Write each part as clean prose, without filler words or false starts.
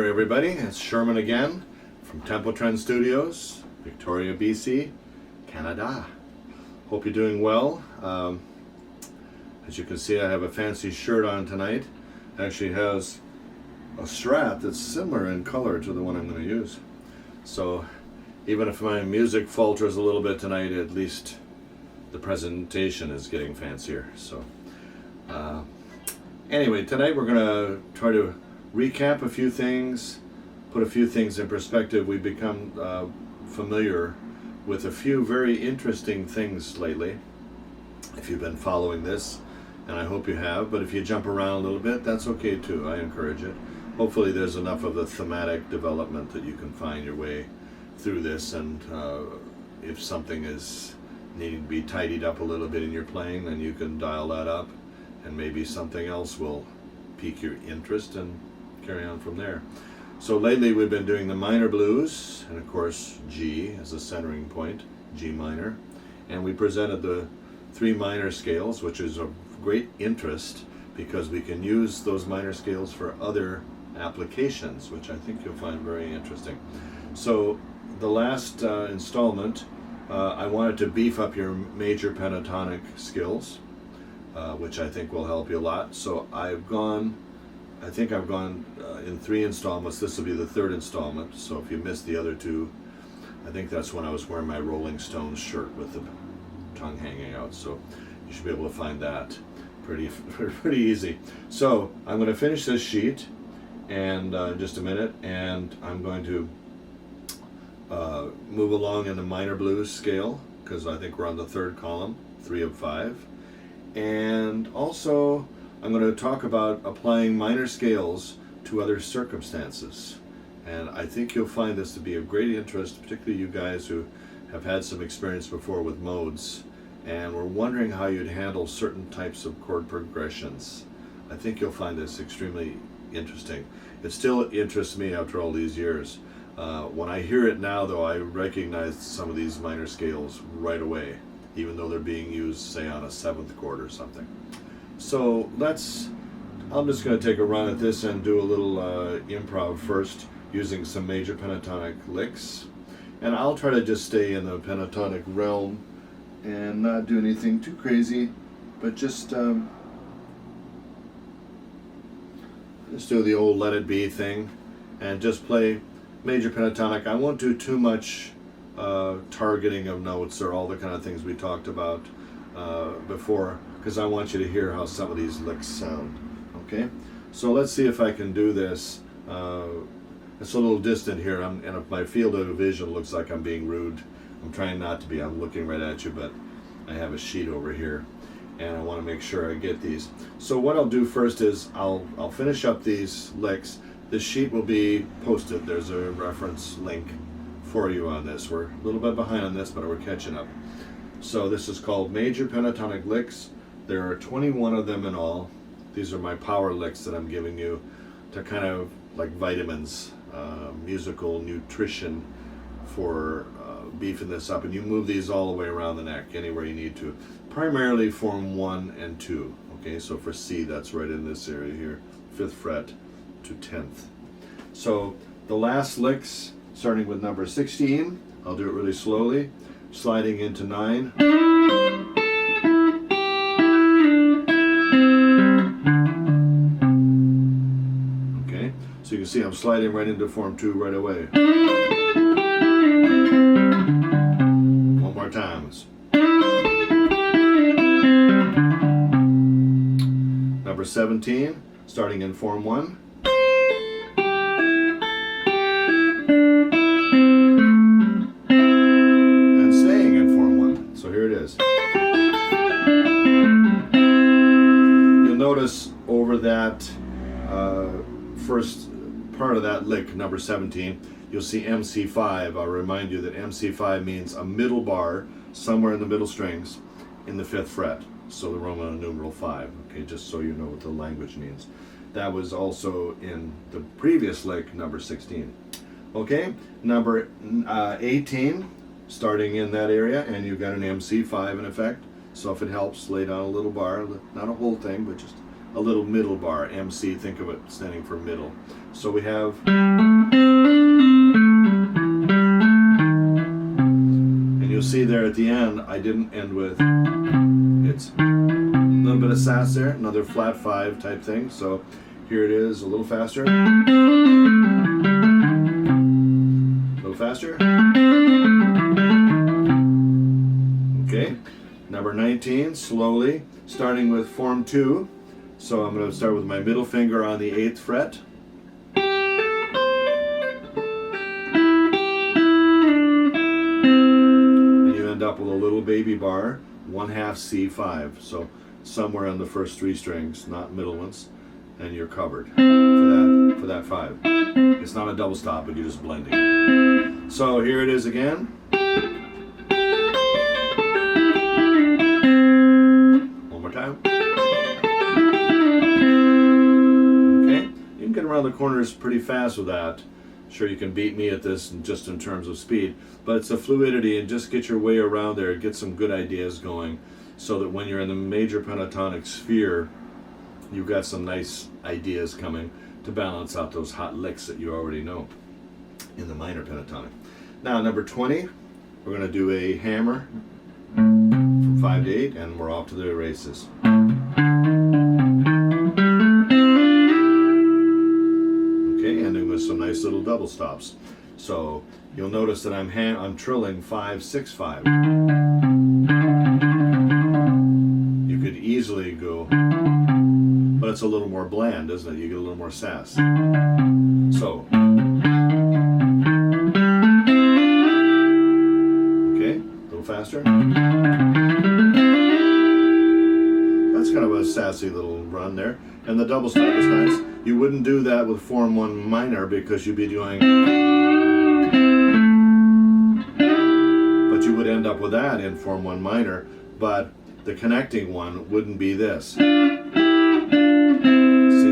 there, everybody. It's Sherman again from Tempo Trend Studios, Victoria, BC, Canada. Hope you're doing well. As you can see, I have a fancy shirt on tonight. It actually has a strap that's similar in color to the one I'm going to use. So even if my music falters a little bit tonight, at least the presentation is getting fancier. So anyway, tonight we're going to try to recap a few things, put a few things in perspective. We've become familiar with a few very interesting things lately, if you've been following this, and I hope you have. But if you jump around a little bit, that's okay too. I encourage it. Hopefully there's enough of the thematic development that you can find your way through this, and if something is needing to be tidied up a little bit in your playing, then you can dial that up, and maybe something else will pique your interest and carry on from there. So lately we've been doing the minor blues, and of course G as a centering point, G minor, and we presented the three minor scales, which is of great interest because we can use those minor scales for other applications, which I think you'll find very interesting. So the last installment, I wanted to beef up your major pentatonic skills, which I think will help you a lot. So I think I've gone in 3 installments. This will be the 3rd installment. So if you missed the other 2, I think that's when I was wearing my Rolling Stones shirt with the tongue hanging out. So you should be able to find that pretty easy. So I'm going to finish this sheet and just a minute, and I'm going to move along in the minor blues scale because I think we're on the 3rd column, 3 of 5, and also I'm going to talk about applying minor scales to other circumstances. And I think you'll find this to be of great interest, particularly you guys who have had some experience before with modes and were wondering how you'd handle certain types of chord progressions. I think you'll find this extremely interesting. It still interests me after all these years. When I hear it now, though, I recognize some of these minor scales right away, even though they're being used, say, on a 7th chord or something. So I'm just going to take a run at this and do a little improv first using some major pentatonic licks. And I'll try to just stay in the pentatonic realm and not do anything too crazy, but just do the old let it be thing and just play major pentatonic. I won't do too much targeting of notes or all the kind of things we talked about before, because I want you to hear how some of these licks sound. Okay, so let's see if I can do this. It's a little distant here, and if my field of vision looks like I'm being rude, I'm trying not to be. I'm looking right at you, but I have a sheet over here, and I want to make sure I get these. So what I'll do first is I'll finish up these licks. This sheet will be posted. There's a reference link for you on this. We're a little bit behind on this, but we're catching up. So this is called Major Pentatonic Licks. There are 21 of them in all. These are my power licks that I'm giving you to kind of like vitamins, musical nutrition for beefing this up. And you move these all the way around the neck, anywhere you need to. Primarily form 1 and 2. Okay, so for C, that's right in this area here, 5th fret to 10th. So the last licks, starting with number 16, I'll do it really slowly, sliding into 9. Okay, so you can see I'm sliding right into form 2 right away. One more time. Number 17, starting in form 1. Notice over that first part of that lick, number 17, you'll see MC5. I'll remind you that MC5 means a middle bar somewhere in the middle strings in the 5th fret. So the Roman numeral 5, okay, just so you know what the language means. That was also in the previous lick, number 16. Okay, number 18, starting in that area, and you've got an MC5 in effect. So if it helps, lay down a little bar, not a whole thing, but just a little middle bar. MC, think of it standing for middle. So we have, and you'll see there at the end, I didn't end with, it's a little bit of sass there, another flat 5 type thing. So here it is, a little faster. A little faster. Okay, number 19, slowly, starting with form 2. So I'm going to start with my middle finger on the 8th fret. And you end up with a little baby bar, 1/2 C5. So somewhere on the first 3 strings, not middle ones, and you're covered for that 5. It's not a double stop, but you're just blending. So here it is again. One more time. Okay, you can get around the corners pretty fast with that. Sure, you can beat me at this just in terms of speed, but it's a fluidity, and just get your way around there, get some good ideas going, so that when you're in the major pentatonic sphere, you've got some nice ideas coming to balance out those hot licks that you already know in the minor pentatonic. Now, number 20, we're going to do a hammer from 5 to 8, and we're off to the races. Okay, ending with some nice little double stops. So you'll notice that I'm trilling 5, 6, 5. You could easily go, but it's a little more bland, isn't it? You get a little more sass. So, okay, a little faster. That's kind of a sassy little run there. And the double stop is nice. You wouldn't do that with form 1 minor, because you'd be doing, but you would end up with that in form 1 minor, but the connecting one wouldn't be this. See,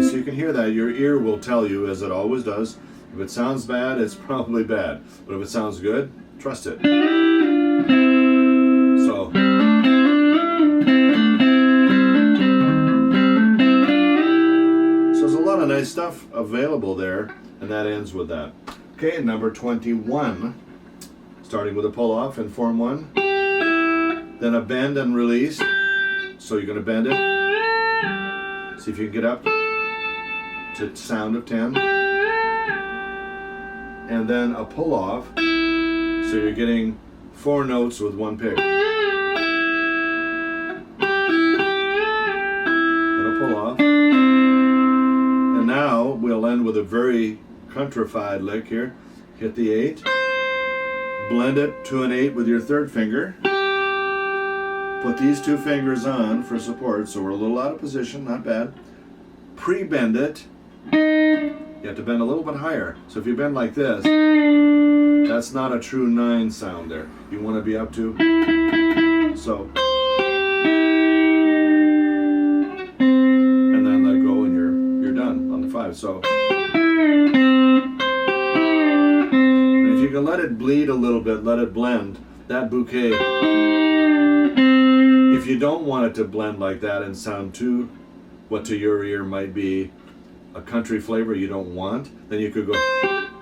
so you can hear that. Your ear will tell you, as it always does. If it sounds bad, it's probably bad. But if it sounds good, trust it. So, there's a lot of nice stuff available there, and that ends with that. Okay, number 21, starting with a pull-off in form 1. Then a bend and release. So you're going to bend it. See if you can get up to sound of 10. And then a pull off. So you're getting 4 notes with 1 pick. And a pull off. And now we'll end with a very countrified lick here. Hit the 8. Blend it to an 8 with your 3rd finger. Put these 2 fingers on for support, so we're a little out of position, not bad. Pre-bend it. You have to bend a little bit higher. So if you bend like this, that's not a true 9 sound there. You want to be up to, so. And then let go, and you're done on the 5. So. And if you can let it bleed a little bit, let it blend, that bouquet. If you don't want it to blend like that and sound too, what to your ear might be a country flavor you don't want, then you could go,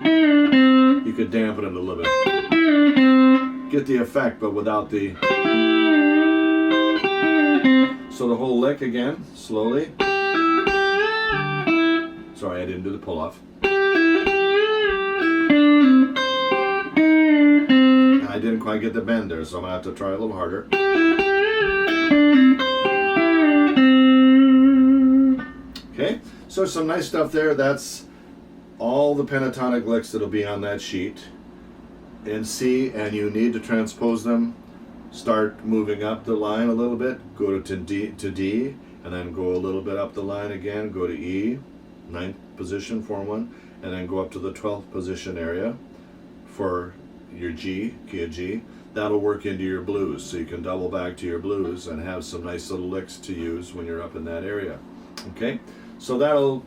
you could dampen it a little bit. Get the effect, but without the, so the whole lick again, slowly. Sorry, I didn't do the pull off. I didn't quite get the bend there, so I'm gonna have to try a little harder. Okay, so some nice stuff there. That's all the pentatonic licks that'll be on that sheet in C, and you need to transpose them. Start moving up the line a little bit, go to D, and then go a little bit up the line again, go to E, 9th position, form 1, and then go up to the 12th position area for your G, key of G. That'll work into your blues, so you can double back to your blues and have some nice little licks to use when you're up in that area. Okay, so that'll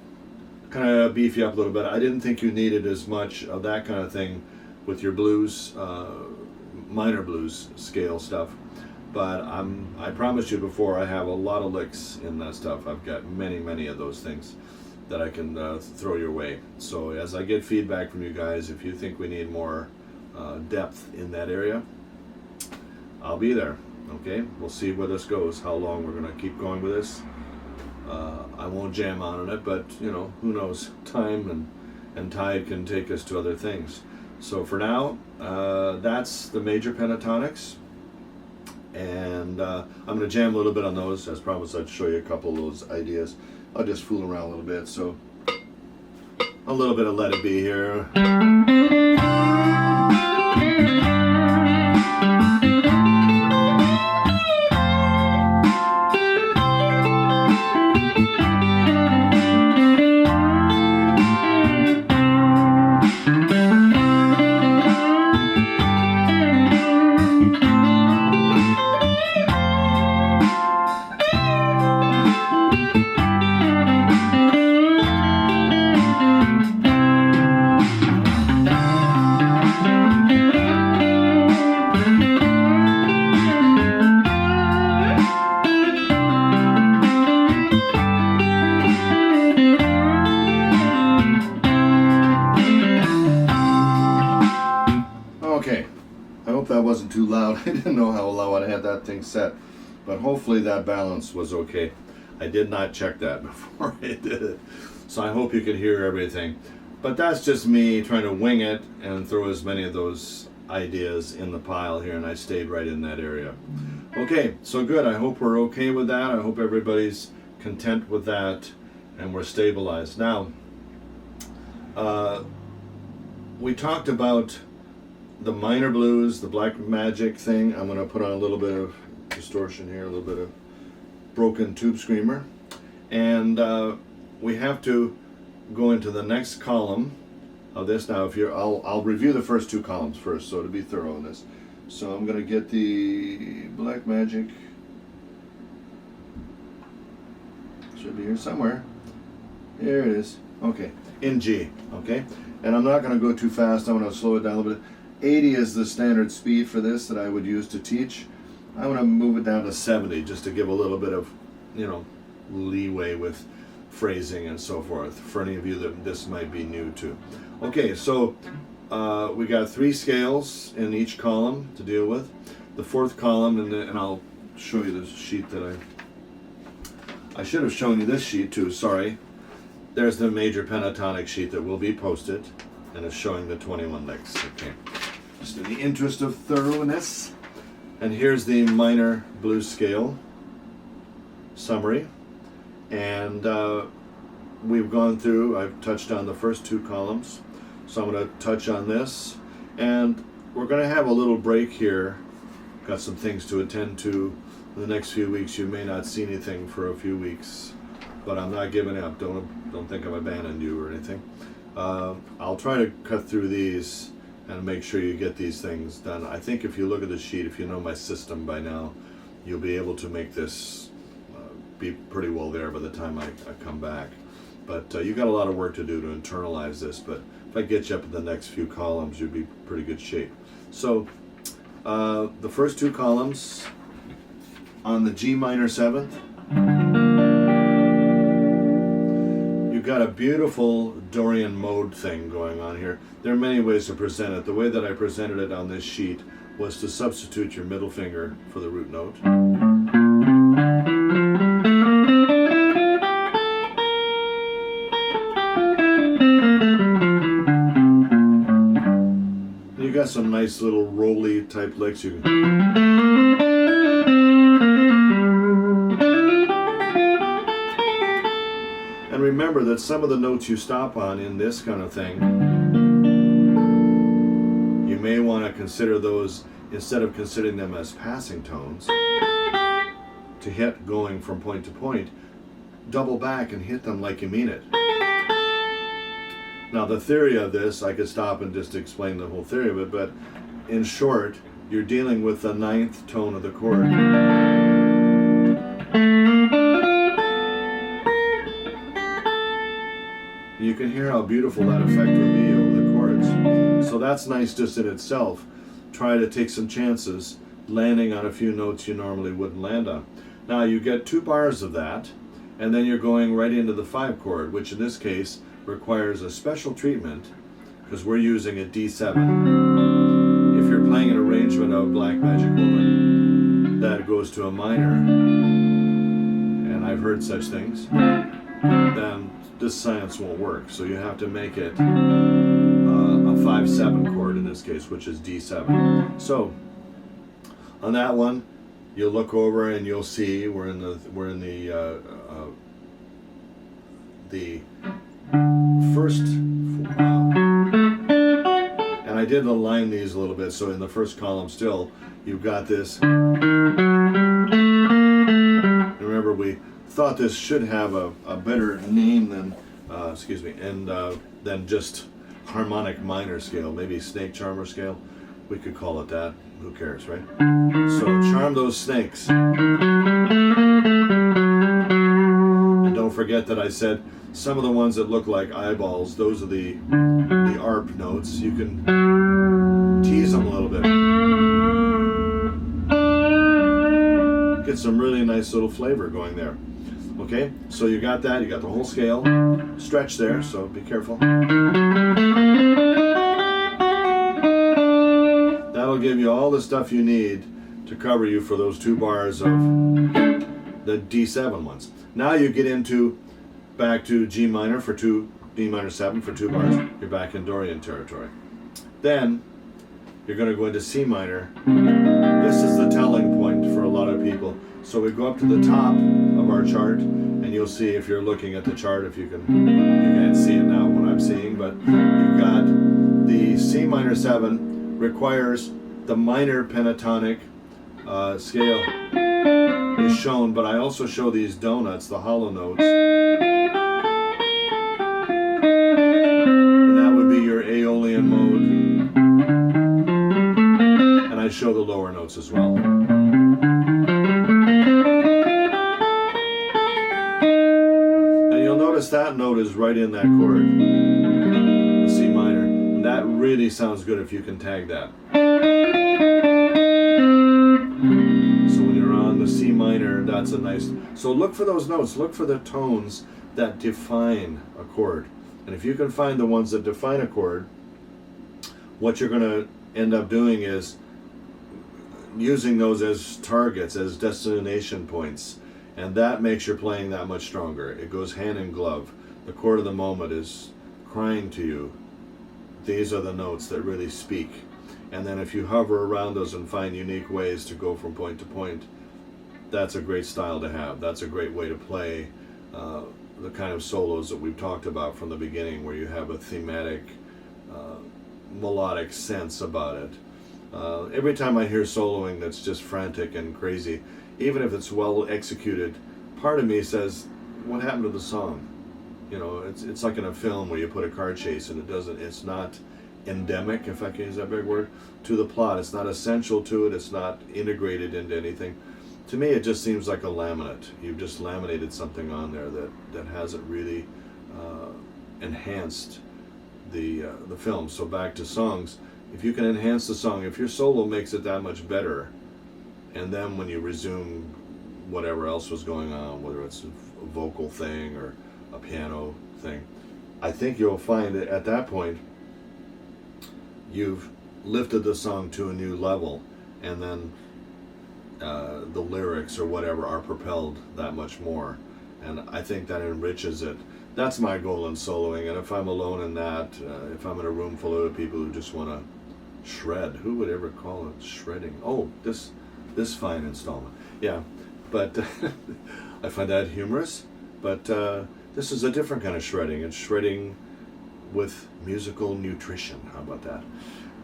kind of beef you up a little bit. I didn't think you needed as much of that kind of thing with your blues, minor blues scale stuff, but I promised you before, I have a lot of licks in that stuff. I've got many of those things that I can throw your way. So as I get feedback from you guys, if you think we need more depth in that area, I'll be there. Okay, we'll see where this goes, how long we're going to keep going with this. I won't jam on it, but you know, who knows, time and tide can take us to other things. So for now, that's the major pentatonics, and I'm going to jam a little bit on those. As promised, I'd show you a couple of those ideas. I'll just fool around a little bit. So a little bit of Let It Be here. Okay, I hope that wasn't too loud. I didn't know how loud I had that thing set, but hopefully that balance was okay. I did not check that before I did it, so I hope you could hear everything. But that's just me trying to wing it and throw as many of those ideas in the pile here, and I stayed right in that area. Okay, so good. I hope we're okay with that. I hope everybody's content with that and we're stabilized. Now, we talked about the minor blues, the black magic thing. I'm going to put on a little bit of distortion here, a little bit of broken tube screamer, and we have to go into the next column of this. Now, if you're, I'll review the first two columns first, so to be thorough in this. So I'm going to get the black magic. Should be here somewhere. Here it is. Okay, in G. Okay, and I'm not going to go too fast. I'm going to slow it down a little bit. 80 is the standard speed for this that I would use to teach. I'm going to move it down to 70 just to give a little bit of, you know, leeway with phrasing and so forth for any of you that this might be new to. Okay, so we got 3 scales in each column to deal with. The fourth column, and I'll show you this sheet that I should have shown you this sheet too, sorry. There's the major pentatonic sheet that will be posted, and it's showing the 21 licks. Okay, just in the interest of thoroughness. And here's the minor blues scale summary, and we've gone through, I've touched on the first 2 columns, so I'm going to touch on this, and we're going to have a little break here. Got some things to attend to in the next few weeks. You may not see anything for a few weeks, but I'm not giving up. Don't think I've abandoned you or anything. I'll try to cut through these and make sure you get these things done. I think if you look at the sheet, if you know my system by now, you'll be able to make this be pretty well there by the time I come back. But you got a lot of work to do to internalize this, but if I get you up in the next few columns, you'll be pretty good shape. So the first 2 columns on the G minor 7th, you've got a beautiful Dorian mode thing going on here. There are many ways to present it. The way that I presented it on this sheet was to substitute your middle finger for the root note. You got some nice little rolly type licks. You can and remember that some of the notes you stop on in this kind of thing, you may want to consider those, instead of considering them as passing tones, to hit going from point to point, double back and hit them like you mean it. Now the theory of this, I could stop and just explain the whole theory of it, but in short, you're dealing with the 9th tone of the chord. You can hear how beautiful that effect would be over the chords. So that's nice just in itself. Try to take some chances landing on a few notes you normally wouldn't land on. Now you get 2 bars of that, and then you're going right into the 5 chord, which in this case requires a special treatment because we're using a D7. If you're playing an arrangement of Black Magic Woman that goes to a minor, and I've heard such things, then this science won't work. So you have to make it a 5/7 chord in this case, which is D7. So on that one, you'll look over and you'll see we're in the first, and I did align these a little bit. So in the first column, still you've got this. Remember, we thought this should have a better name than than just harmonic minor scale, maybe snake charmer scale. We could call it that. Who cares, right? So charm those snakes. And don't forget that I said some of the ones that look like eyeballs, those are the ARP notes. You can tease them a little bit. Get some really nice little flavor going there. Okay, so you got that, you got the whole scale stretch there, so be careful. That'll give you all the stuff you need to cover you for those 2 bars of the D7 ones. Now you get into back to G minor for 2, D minor 7 for 2 bars. You're back in Dorian territory. Then you're going to go into C minor. This is the telling point for a lot of people. So we go up to the top of our chart, and you'll see if you're looking at the chart, if you can't see it now what I'm seeing, but you've got the C minor 7 requires the minor pentatonic scale is shown, but I also show these donuts, the hollow notes, and that would be your Aeolian mode, and I show the lower notes as well. Notice that note is right in that chord, the C minor, and that really sounds good if you can tag that. So when you're on the C minor, that's a nice, so look for those notes, look for the tones that define a chord, and if you can find the ones that define a chord, what you're going to end up doing is using those as targets, as destination points. And that makes your playing that much stronger. It goes hand in glove. The chord of the moment is crying to you. These are the notes that really speak. And then if you hover around those and find unique ways to go from point to point, that's a great style to have. That's a great way to play the kind of solos that we've talked about from the beginning, where you have a thematic, melodic sense about it. Every time I hear soloing that's just frantic and crazy, even if it's well executed, part of me says, what happened to the song? You know, it's like in a film where you put a car chase and it's not endemic, if I can use that big word, to the plot. It's not essential to it. It's not integrated into anything. To me, it just seems like a laminate. You've just laminated something on there that hasn't really enhanced the film. So back to songs, if you can enhance the song, if your solo makes it that much better, and then when you resume whatever else was going on, whether it's a vocal thing or a piano thing, I think you'll find that at that point you've lifted the song to a new level, and then the lyrics or whatever are propelled that much more, and I think that enriches it. That's my goal in soloing, and if I'm alone in that, if I'm in a room full of people who just want to shred, who would ever call it shredding? Oh, this fine installment. Yeah, but I find that humorous, but this is a different kind of shredding. It's shredding with musical nutrition. How about that?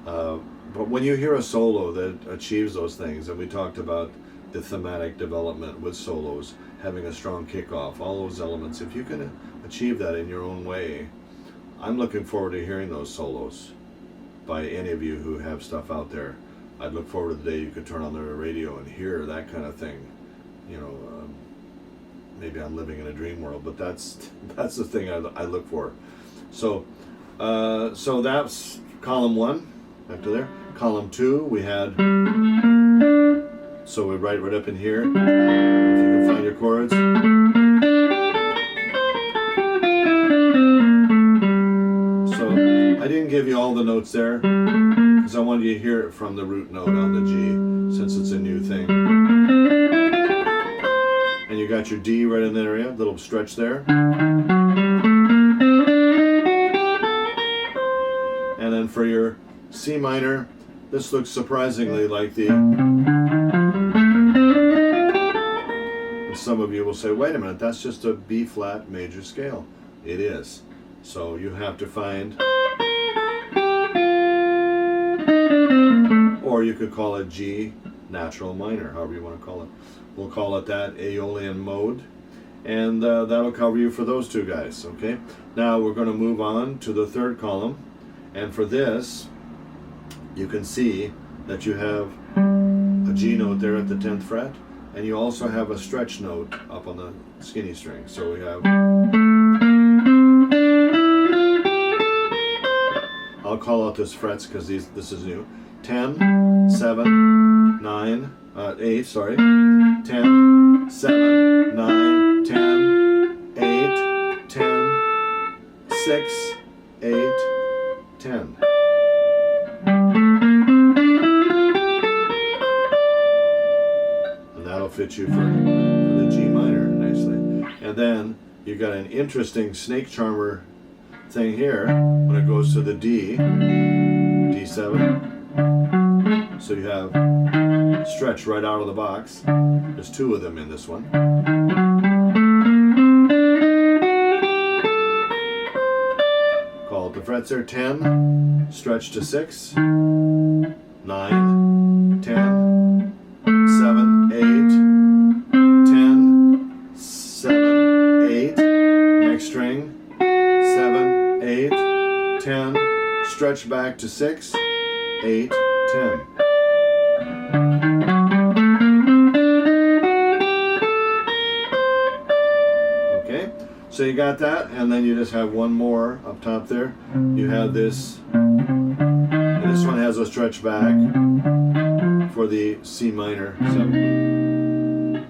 But when you hear a solo that achieves those things, and we talked about the thematic development with solos, having a strong kickoff, all those elements, if you can achieve that in your own way, I'm looking forward to hearing those solos by any of you who have stuff out there. I'd look forward to the day you could turn on the radio and hear that kind of thing. You know, maybe I'm living in a dream world, but that's the thing I look for. So that's column 1, back to there. Column 2, we had So we write right up in here, if you can find your chords. So I didn't give you all the notes there, because I wanted you to hear it from the root note on the G, since it's a new thing. And you got your D right in that area, little stretch there. And then for your C minor, this looks surprisingly like the... And some of you will say, wait a minute, that's just a B flat major scale. It is. So you have to find... Or you could call it G natural minor, however you want to call it. We'll call it that, Aeolian mode. And that'll cover you for those two guys, okay? Now we're going to move on to the third column. And for this, you can see that you have a G note there at the 10th fret, and you also have a stretch note up on the skinny string. So we have... I'll call out this frets because this is new. 10, 7, 9, 8, sorry. 10, 7, 9, 10, 8, 10, 6, 8, 10. And that'll fit you for the G minor nicely. And then you got an interesting snake charmer thing here when it goes to the D, D7. So you have stretch right out of the box. There's two of them in this one. Call it the frets there. 10, stretch to 6, 9, 10, 7, 8, 10, 7, 8, next string, 7, 8, 10, stretch back to 6, 8, 10. Okay, so you got that, and then you just have one more up top there. You have this, and this one has a stretch back for the C minor 7.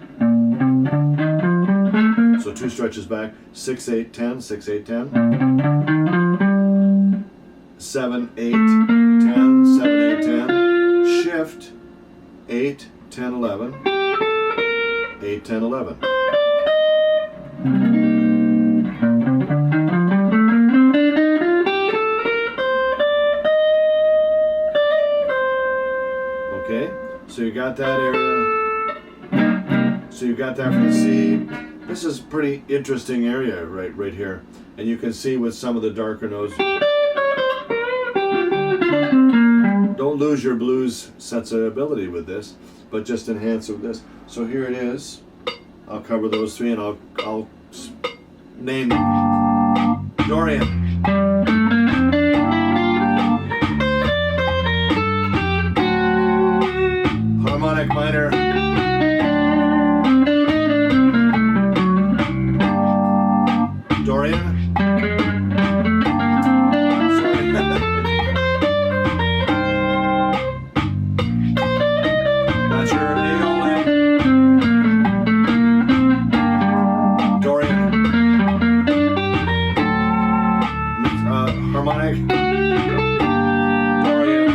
So two stretches back, 6, 8, 10, 6, 8, 10. 7, 8, 10, 7, 8, 10, shift, 8, 10, 11, 8, 10, 11. Okay, so you got that area, so you got that for the C. This is a pretty interesting area right here, and you can see with some of the darker notes. Don't lose your blues sensibility with this, but just enhance it with this. So here it is. I'll cover those three, and I'll name Dorian. Harmonic minor. Dorian. That's your Aeolian. Dorian. Harmonic. Dorian.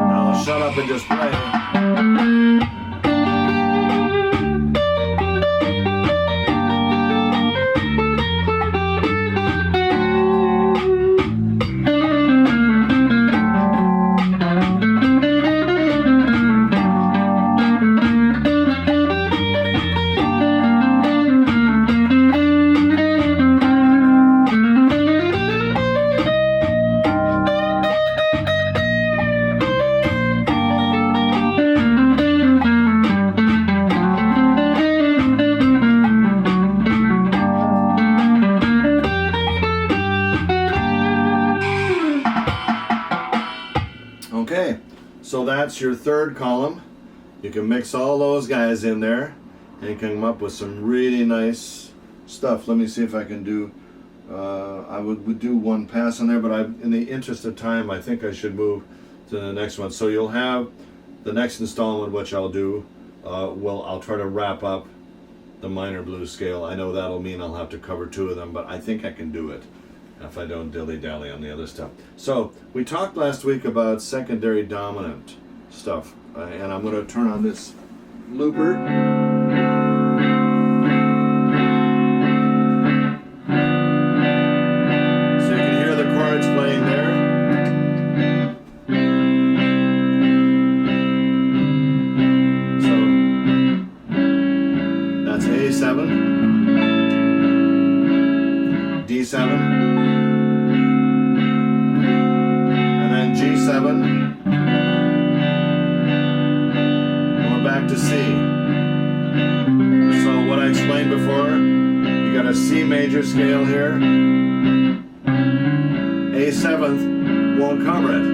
Now I'll shut up and just play. Okay, so that's your third column. You can mix all those guys in there and come up with some really nice stuff. Let me see if I can do, I would do one pass on there, but in the interest of time, I think I should move to the next one. So you'll have the next installment, which I'll do, I'll try to wrap up the minor blues scale. I know that'll mean I'll have to cover 2 of them, but I think I can do it if I don't dilly-dally on the other stuff. So we talked last week about secondary dominant stuff, and I'm going to turn on this looper. So you can hear the chords playing there. So that's A7, D7, G7, going back to C. So what I explained before, you got a C major scale here. A7th won't cover it.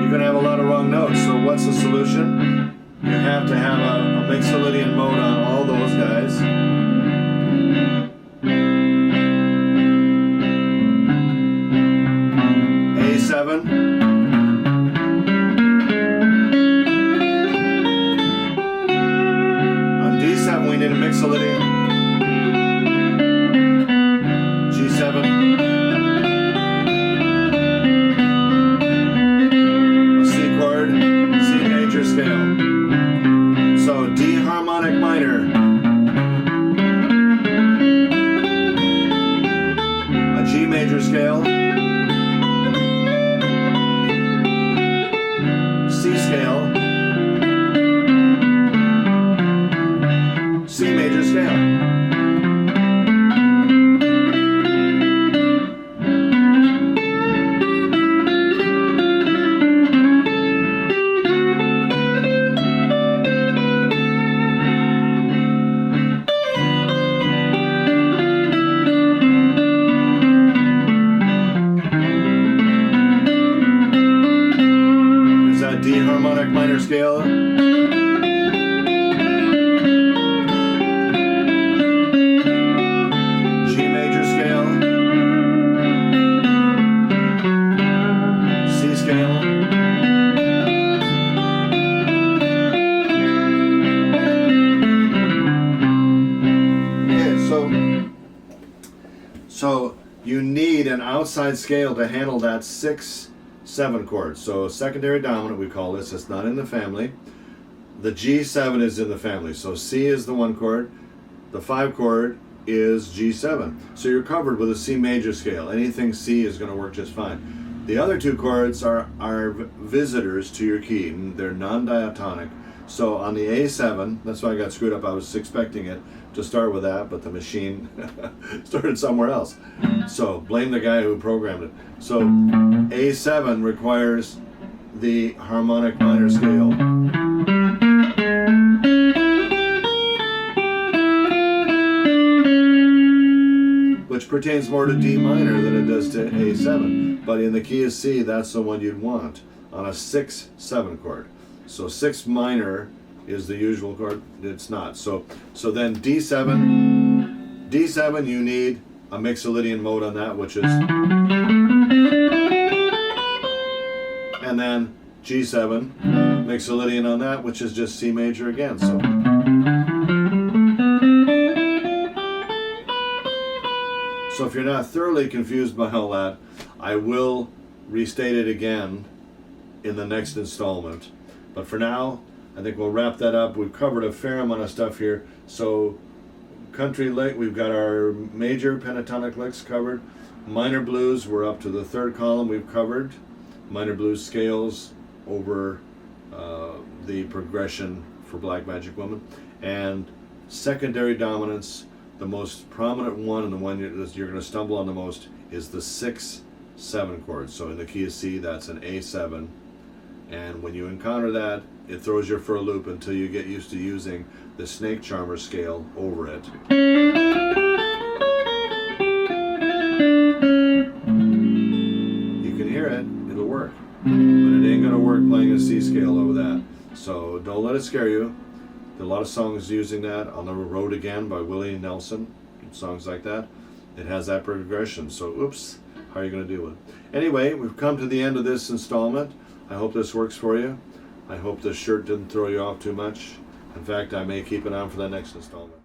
You're going to have a lot of wrong notes. So what's the solution? You have to have a mixolydian mode on all those guys. A7. On D7 we need a mixolydian. G7. A C chord, C major scale. So D harmonic minor. A G major scale. C scale, C major scale. D harmonic minor scale. G major scale. C scale. Okay, so you need an outside scale to handle that 6-7 chords. So secondary dominant, we call this. It's not in the family. The G7 is in the family. So C is the 1 chord. The 5 chord is G7. So you're covered with a C major scale. Anything C is going to work just fine. The other 2 chords are visitors to your key. They're non-diatonic. So on the A7, that's why I got screwed up. I was expecting it to start with that, but the machine started somewhere else. So blame the guy who programmed it. So A7 requires the harmonic minor scale. Which pertains more to D minor than it does to A7. But in the key of C, that's the one you'd want on a 6-7 chord. So 6 minor is the usual chord. It's not. So then D7, you need a mixolydian mode on that, which is, and then G7, mixolydian on that, which is just C major again. So if you're not thoroughly confused by all that, I will restate it again in the next installment. But for now, I think we'll wrap that up. We've covered a fair amount of stuff here. So country lick, we've got our major pentatonic licks covered. Minor blues, we're up to the 3rd column we've covered. Minor blues scales over the progression for Black Magic Woman. And secondary dominance, the most prominent one and the one you're going to stumble on the most is the 6-7 chord. So in the key of C, that's an A7. And when you encounter that, it throws you for a loop until you get used to using the snake charmer scale over it. You can hear it, it'll work. But it ain't gonna work playing a C scale over that. So don't let it scare you. There are a lot of songs using that. On the Road Again by Willie Nelson, songs like that. it has that progression. So oops, how are you going to deal with it? Anyway, we've come to the end of this installment. I hope this works for you. I hope this shirt didn't throw you off too much. In fact, I may keep it on for the next installment.